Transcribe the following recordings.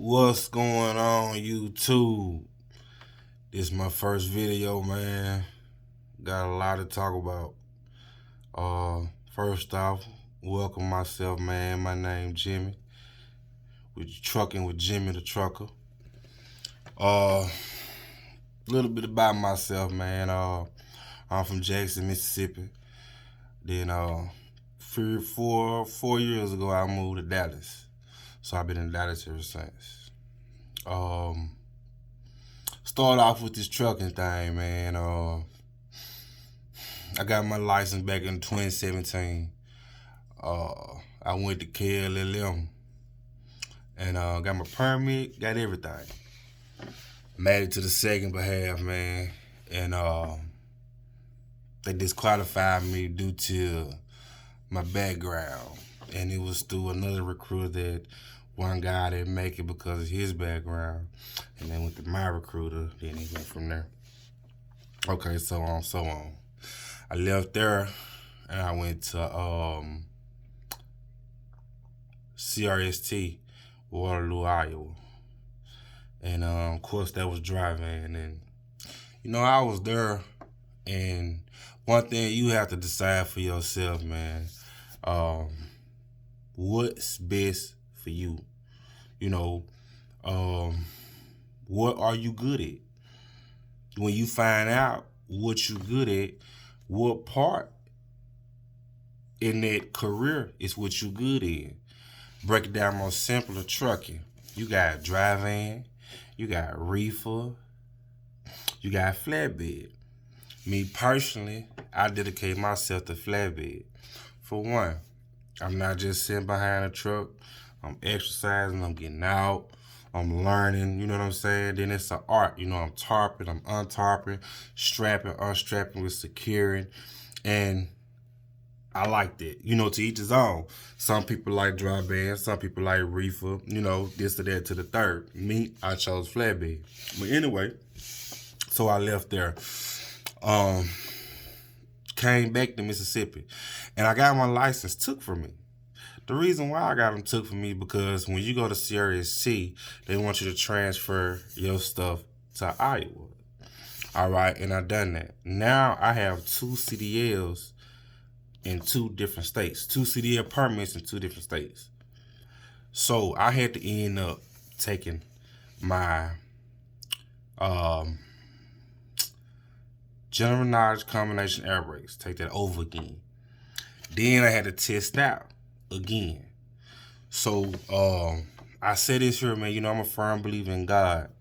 What's going on, YouTube? This is my first video, man. Got a lot to talk about. First off, welcome myself, man. My name Jimmy. We're trucking with Jimmy the Trucker. A little bit about myself, man. I'm from Jackson, Mississippi. Then, 4 years ago, I moved to Dallas. So I've been in Dallas ever since. Start off with this trucking thing, man. I got my license back in 2017. I went to KLLM and got my permit, got everything. Made it to the second behalf, man, and they disqualified me due to my background, and it was through another recruiter that one guy didn't make it because of his background, and then went to my recruiter, then he went from there. Okay, so on, so on. I left there and I went to CRST, Waterloo, Iowa. And of course that was driving, and I was there, and one thing you have to decide for yourself, man, what's best for you. What are you good at? When you find out what you're good at, what part in that career is what you're good in. Break it down more simpler: trucking. You got driving, you got reefer, you got flatbed. Me personally, I dedicate myself to flatbed. For one, I'm not just sitting behind a truck. I'm exercising, I'm getting out, I'm learning, you know what I'm saying? Then it's an art, I'm tarping, I'm untarping, strapping, unstrapping, with securing. And I like that. To each his own. Some people like dry band, some people like reefer, this or that to the third. Me, I chose flatbed. But anyway, so I left there. Came back to Mississippi, and I got my license took from me. The reason why I got them took from me because when you go to CRSC, they want you to transfer your stuff to Iowa. All right, and I done that. Now I have 2 CDLs in 2 different states, 2 CDL permits in 2 different states. So I had to end up taking my general knowledge combination air brakes, take that over again. Then I had to test out again. So I say this here, man, I'm a firm believer in God.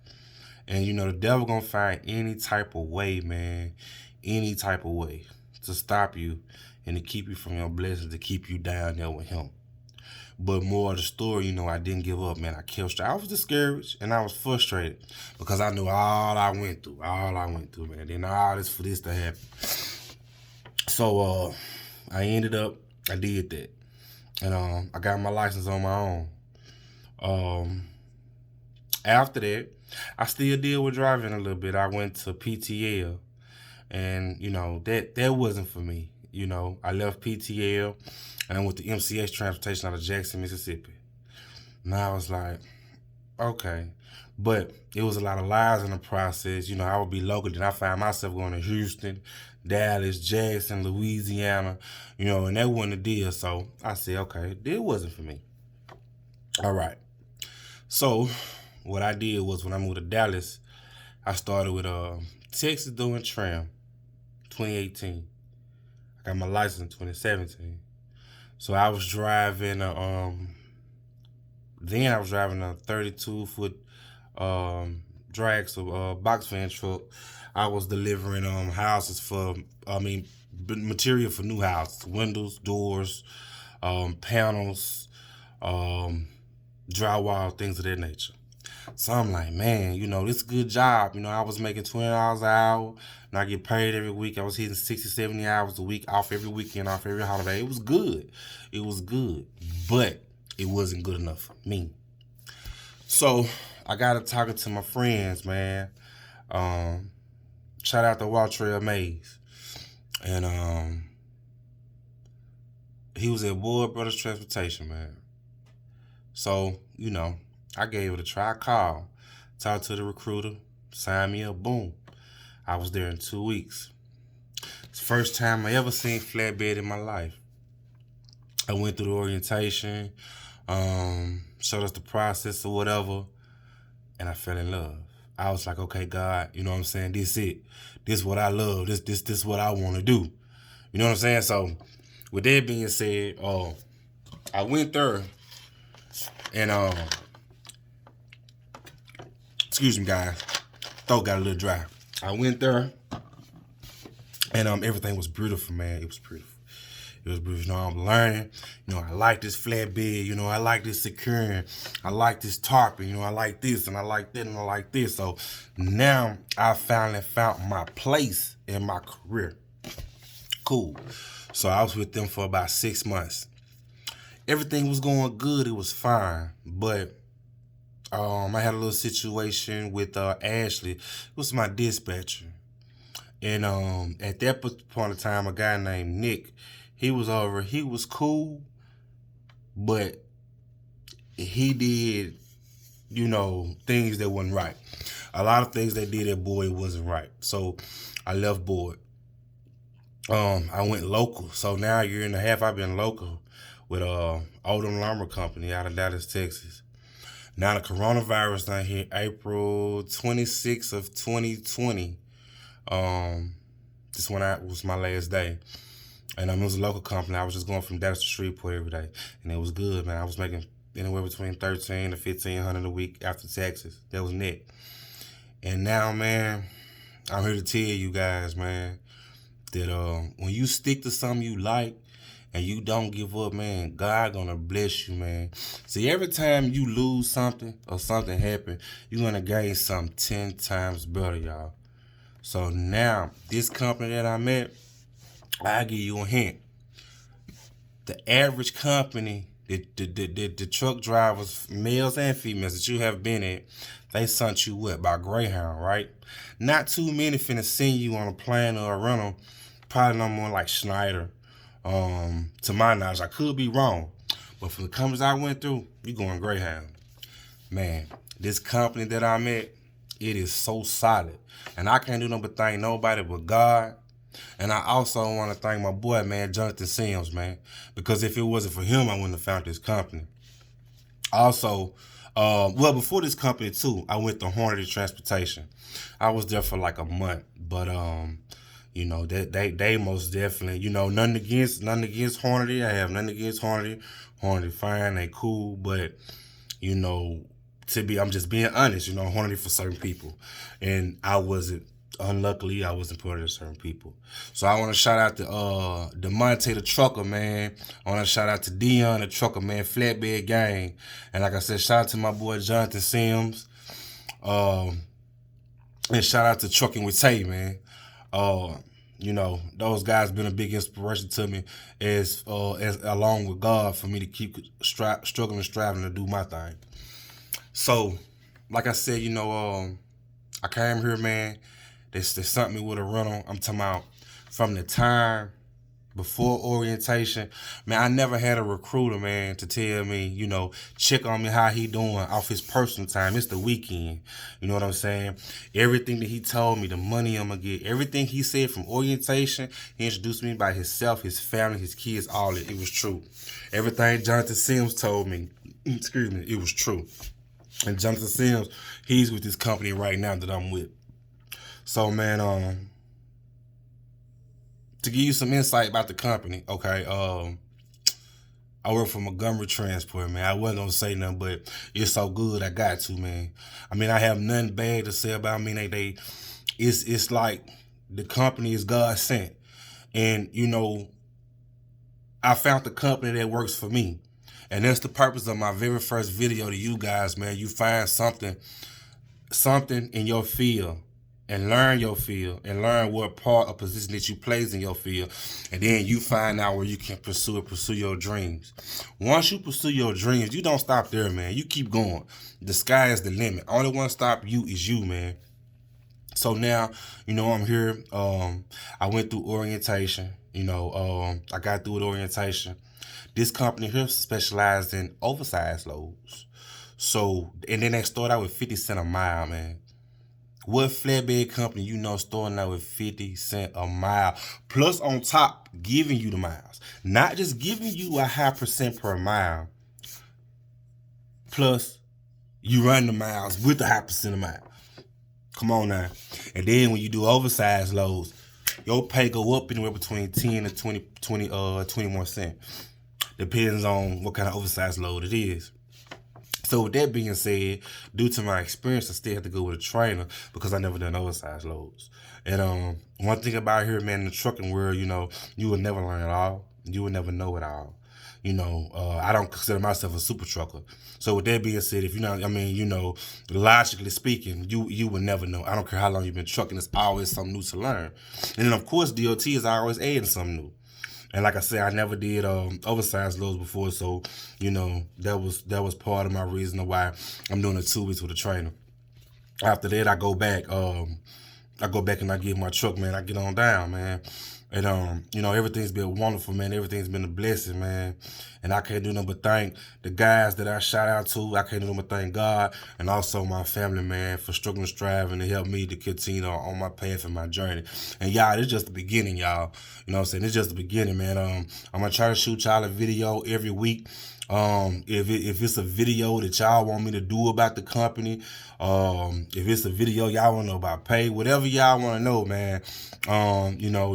And the devil gonna find any type of way, man, any type of way to stop you and to keep you from your blessings, to keep you down there with him. But more of the story, I didn't give up, man. I kept straight. I was discouraged and I was frustrated because I knew all I went through, man. Then all this for this to happen. So I did that. And I got my license on my own. After that, I still deal with driving a little bit. I went to PTL, and that wasn't for me. I left PTL and I went to MCH Transportation out of Jackson, Mississippi. And I was like, okay. But it was a lot of lies in the process. I would be local, then I find myself going to Houston, Dallas, Jackson, Louisiana, and that wasn't a deal. So I said, okay, that wasn't for me. All right. So what I did was when I moved to Dallas, I started with Texas doing tram, 2018. I got my license in 2017. So I was driving a 32-foot drag, so box fan truck. I was delivering houses material for new houses, windows, doors, panels, drywall, things of that nature. So I'm like, man, this is a good job. I was making $20 an hour, and I get paid every week. I was hitting 60, 70 hours a week, off every weekend, off every holiday. It was good. It was good, but it wasn't good enough for me. So I got to talking to my friends, man. Shout out to Waltrail Mays. And he was at Wood Brothers Transportation, man. So, I gave it a try. I called, talked to the recruiter, signed me up, boom. I was there in 2 weeks. It's the first time I ever seen flatbed in my life. I went through the orientation, showed us the process or whatever, and I fell in love. I was like, okay, God, you know what I'm saying? This it. This what I love. This what I want to do. You know what I'm saying? So, with that being said, I went there and excuse me, guys, throat got a little dry. I went there and everything was beautiful, man. It was beautiful. It was beautiful. You know, I'm learning. You know, I like this flatbed. You know, I like this securing. I like this tarping. You know, I like this and I like that and I like this. So now I finally found my place in my career. Cool. So I was with them for about 6 months. Everything was going good. It was fine. But I had a little situation with Ashley. It was my dispatcher. And at that point of time, a guy named Nick, he was over. He was cool, but he did, you know, things that wasn't right. A lot of things they did at Boyd wasn't right. So I left Boyd. I went local. So now a year and a half I've been local with Odom Lumber Company out of Dallas, Texas. Now the coronavirus down here, April 26th of 2020. This one was my last day. And it was a local company. I was just going from Dallas to Shreveport every day. And it was good, man. I was making anywhere between $1,300 to $1,500 a week after taxes. That was net. And now, man, I'm here to tell you guys, man, that when you stick to something you like and you don't give up, man, God gonna bless you, man. See, every time you lose something or something happen, you're gonna gain something 10 times better, y'all. So now, this company that I'm at, I'll give you a hint. The average company, the truck drivers, males and females that you have been at, they sent you what? By Greyhound, right? Not too many finna send you on a plane or a rental. Probably no more like Schneider. To my knowledge, I could be wrong. But for the companies I went through, you going Greyhound. Man, this company that I'm at, it is so solid. And I can't do nothing but thank nobody but God. And I also want to thank my boy, man, Jonathan Sims, man. Because if it wasn't for him, I wouldn't have found this company. Also, well, before this company, too, I went to Hornady Transportation. I was there for like a month. But, you know, they most definitely, you know, nothing against Hornady. I have nothing against Hornady. Hornady fine, they cool. But, you know, I'm just being honest, you know, Hornady for certain people. And unluckily, I wasn't part of certain people. So I want to shout out to DeMonte the trucker, man. I want to shout out to Dion the trucker, man, Flatbed Gang. And like I said, shout out to my boy Jonathan Sims. And shout out to Trucking with Tay, man. You know, those guys been a big inspiration to me as along with God for me to keep struggling and striving to do my thing. So, like I said, you know, I came here, man. They sent me with a rental. I'm talking about from the time before orientation. Man, I never had a recruiter, man, to tell me, you know, check on me how he doing off his personal time. It's the weekend. You know what I'm saying? Everything that he told me, the money I'm going to get, everything he said from orientation, he introduced me by himself, his family, his kids, all it. It was true. Everything Jonathan Sims told me, excuse me, it was true. And Jonathan Sims, he's with this company right now that I'm with. So, man, to give you some insight about the company, okay, I work for Montgomery Transport, man. I wasn't going to say nothing, but it's so good I got to, man. I mean, I have nothing bad to say about me. It's like the company is God sent. And, you know, I found the company that works for me. And that's the purpose of my very first video to you guys, man. You find something in your field and learn your field and learn what part or position that you plays in your field. And then you find out where you can pursue your dreams. Once you pursue your dreams, you don't stop there, man. You keep going. The sky is the limit. Only one stop you is you, man. So now, you know, I'm here. I went through orientation. You know, I got through with orientation. This company here specialized in oversized loads. So, and then they start out with 50 cents a mile, man. What flatbed company you know starting out with 50 cents a mile? Plus on top, giving you the miles. Not just giving you a high percent per mile. Plus, you run the miles with the high percent a mile. Come on now. And then when you do oversized loads, your pay go up anywhere between 10 to 21 cents. Depends on what kind of oversized load it is. So with that being said, due to my experience, I still have to go with a trainer because I never done oversized loads. And one thing about here, man, in the trucking world, you will never learn it all. You will never know it all. I don't consider myself a super trucker. So with that being said, if you're not, logically speaking, you will never know. I don't care how long you've been trucking, there's always something new to learn. And then of course, DOT is always adding something new. And like I said, I never did oversized loads before, so that was part of my reason why I'm doing the 2 weeks with a trainer. After that, I go back and I get my truck, man. I get on down, man. And everything's been wonderful, man. Everything's been a blessing, man. And I can't do nothing but thank the guys that I shout out to. I can't do nothing but thank God and also my family, man, for struggling, striving to help me to continue on my path and my journey. And y'all, it's just the beginning, y'all. You know what I'm saying? It's just the beginning, man. I'm gonna try to shoot y'all a video every week. If it's a video that y'all want me to do about the company, if it's a video y'all want to know about pay, whatever y'all want to know, man,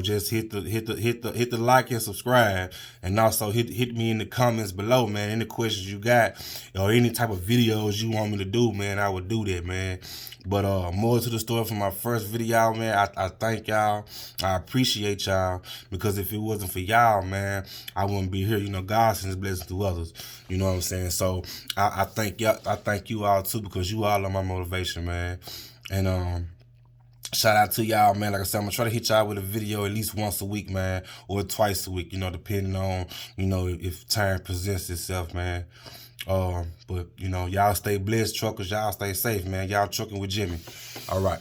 just hit the like and subscribe, and also hit me in the comments below, man. Any questions you got or any type of videos you want me to do, man, I would do that, man. But more to the story from my first video, man. I thank y'all. I appreciate y'all, because if it wasn't for y'all, man, I wouldn't be here. God sends blessings to others. You know what I'm saying? So I thank y'all. I thank you all too, because you all are my motivation, man. And shout out to y'all, man. Like I said, I'm gonna try to hit y'all with a video at least once a week, man, or twice a week, depending on, if time presents itself, man. But y'all stay blessed, truckers. Y'all stay safe, man. Y'all trucking with Jimmy. All right.